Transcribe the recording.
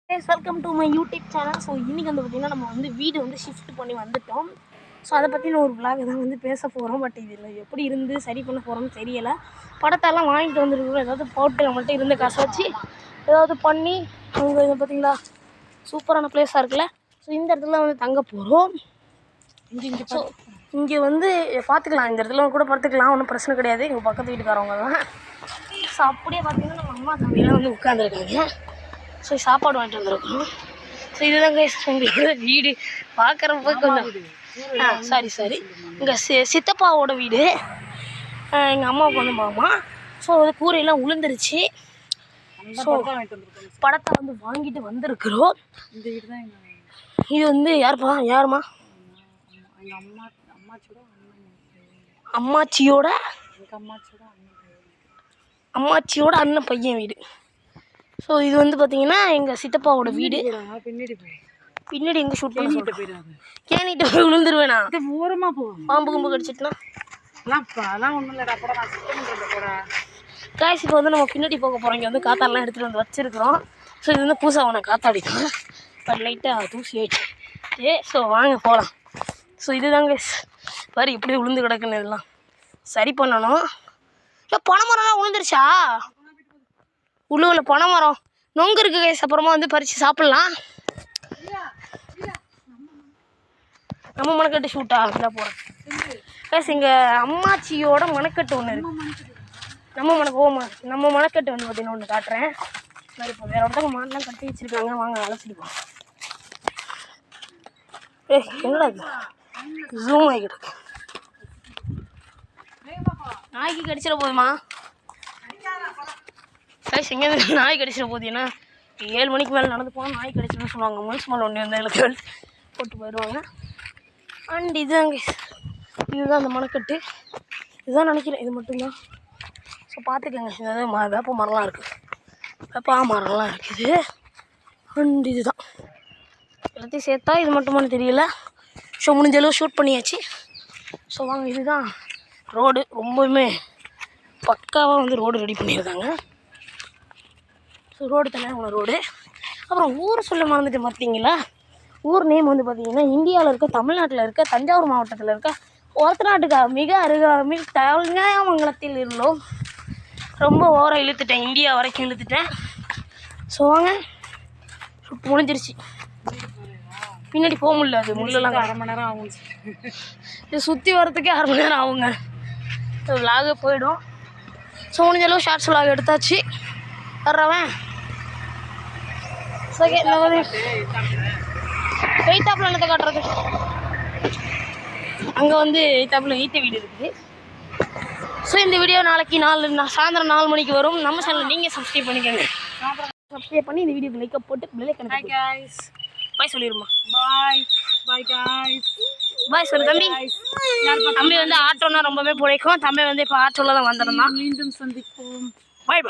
Welcome to my YouTube channel. So இன்றைக்கி வந்து பார்த்திங்கன்னா நம்ம வந்து வீடு வந்து ஷிஃப்ட் பண்ணி வந்துட்டோம். ஸோ அதை பற்றின ஒரு விளாக் தான் வந்து பேச போகிறோம். பட் இதில் எப்படி இருந்து சரி பண்ண போகிறோம்னு தெரியலை. படத்தெல்லாம் வாங்கிட்டு வந்துருக்கோம். ஏதாவது போட்டு நம்மள்ட்ட இருந்த காசை வச்சு ஏதாவது பண்ணி அவங்க இதை பார்த்திங்களா சூப்பரான பிளேஸாக இருக்குல்ல. ஸோ இந்த இடத்துல வந்து தங்க போகிறோம். இங்கே வந்து பார்த்துக்கலாம், இந்த இடத்துல கூட பார்த்துக்கலாம், ஒன்றும் பிரச்சனை கிடையாது. எங்கள் பக்கத்து வீட்டுக்காரவங்க தான். ஸோ அப்படியே பார்த்திங்கன்னா நம்ம அம்மா தம்பியெல்லாம் வந்து உட்காந்துருக்காங்க. ஸோ சாப்பாடு வாங்கிட்டு வந்துருக்கோம். ஸோ இதுதாங்க எங்களோட வீடு. பார்க்குறப்ப கொஞ்சம் சாரி இங்கே சித்தப்பாவோட வீடு. எங்கள் அம்மாவுக்கு வந்து மாமா. ஸோ அது கூரையெல்லாம் உளுந்துருச்சு. ஸோ படத்தை வந்து வாங்கிட்டு வந்திருக்கிறோம். இது வந்து யாருமா அம்மாச்சியோட அண்ணன் பையன் வீடு. ஸோ இது வந்து பார்த்தீங்கன்னா எங்கள் சித்தப்பாவோட வீடு. பின்னாடி எங்கே ஷூட் பண்ண சொல்லிட்டு கேணிட்டு போய் விழுந்துருவேண்ணா. ஓரமாக போகும், பாம்பு கும்பு கடிச்சிட்டுனா ஒன்றும் இல்லைடா. காய்ச்சி இப்போ வந்து நம்ம பின்னாடி போக போகிறோம். இங்கே வந்து காத்தாடெலாம் எடுத்துகிட்டு வந்து வச்சுருக்குறோம். ஸோ இது வந்து பூசாவனை காத்தாடி தான், பட் லைட்டாக தூசி ஆகிடுச்சு. ஸோ வாங்க போகலாம். ஸோ இதுதாங்க பாரு இப்படி விழுந்து கிடக்குன்னு. இதெல்லாம் சரி பண்ணணும். இல்லை பனைமரம்லாம் விழுந்துருச்சா? உள்ளூரில் பனைமரம் நொங்கு இருக்குது கைஸ். அப்புறமா வந்து பறித்து சாப்பிட்லாம். நம்ம மணக்கட்டு ஷூட்டா இதில் போகிறோம் கைஸ். இங்கே அம்மாச்சியோட மணக்கட்டு ஒன்று இருக்குது. நம்ம மணக்கட்டு வந்து பார்த்தீங்கன்னா ஒன்று காட்டுறேன். மாதிரி இப்போ வேறு ஒருத்தவங்க மாடெலாம் கட்டி வச்சுருக்காங்க. வாங்க அழைச்சிட்டு போவோம். என்னடா இது ஜூம் ஆகிக்கிட்டு நாய்க்கு கடிச்சிட போதுமா கைஸ்? எங்கேருந்து நாய் கடிச்சிட போகுது. ஏன்னா 7 மணிக்கு மேலே நடந்து போனால் நாய் கடிச்சிடணும்னு சொல்லுவாங்க. முனிசிபல் ஒன்று வந்து எங்களுக்கு போட்டு போயிடுவாங்க. அண்ட் இதுதான் அந்த மணக்கட்டு. இதுதான் நினைக்கிறேன், இது மட்டும்தான். ஸோ பார்த்துக்கங்க, இது வேப்ப மரம்லாம் இருக்குது, வேப்பா மரம்லாம் இருக்குது. அண்ட் இதுதான் எல்லாத்தையும் சேர்த்தா இது மட்டுமானு தெரியல. ஸோ முடிஞ்சளவு ஷூட் பண்ணியாச்சு. ஸோ வாங்க, இதுதான் ரோடு. ரொம்பவுமே பக்காவாக வந்து ரோடு ரெடி பண்ணியிருக்காங்க. ஸோ ரோடு தனியாக ரோடு. அப்புறம் ஊர் சொல்ல மறந்துட்டு பார்த்தீங்களா, ஊர் நேம் வந்து பார்த்தீங்கன்னா இந்தியாவில் இருக்க, தமிழ்நாட்டில் இருக்க, தஞ்சாவூர் மாவட்டத்தில் இருக்க ஒரத்தநாட்டுக்கு மிக அருகாமையில் தலங்காமங்கலத்தில் இருந்தோம். ரொம்ப ஓரம் இழுத்துட்டேன், இந்தியா வரைக்கும் இழுத்துட்டேன். ஸோ வாங்க, முடிஞ்சிருச்சு. பின்னாடி போக முடியல, அது முள்ளெல்லாம் 1/2 மணி நேரம் ஆகும். இது சுற்றி வரத்துக்கே 1/2 மணி நேரம் ஆகுங்க. விலாக போயிடும். ஸோ முடிஞ்சளவு ஷார்ட்ஸ் விலாக் எடுத்தாச்சு. வர்றவன் எய்த்தாப்பில் என்னத்தை காட்டுறது, அங்கே வந்து எய்த்தாப்பில் எய்த்த வீடு இருக்குது. ஸோ இந்த வீடியோ நாளைக்கு சாயந்தரம் 4 மணிக்கு வரும். நம்ம சேனலில் நீங்கள் சப்ஸ்கிரைப் பண்ணிக்கோங்க. சப்ஸ்கிரைப் பண்ணி இந்த வீடியோக்கு லைக்கை போட்டு பில்லை கணக்கு பாய் சொல்லிடுமா. பாய் சொல்லு தம்பி. தம்பி வந்து ஆட்டோன்னா ரொம்பவே பிடிக்கும். தம்பி வந்து இப்போ ஆட்டோவில் தான் வந்துருந்தான். மீண்டும் சந்திப்போம். பாய்.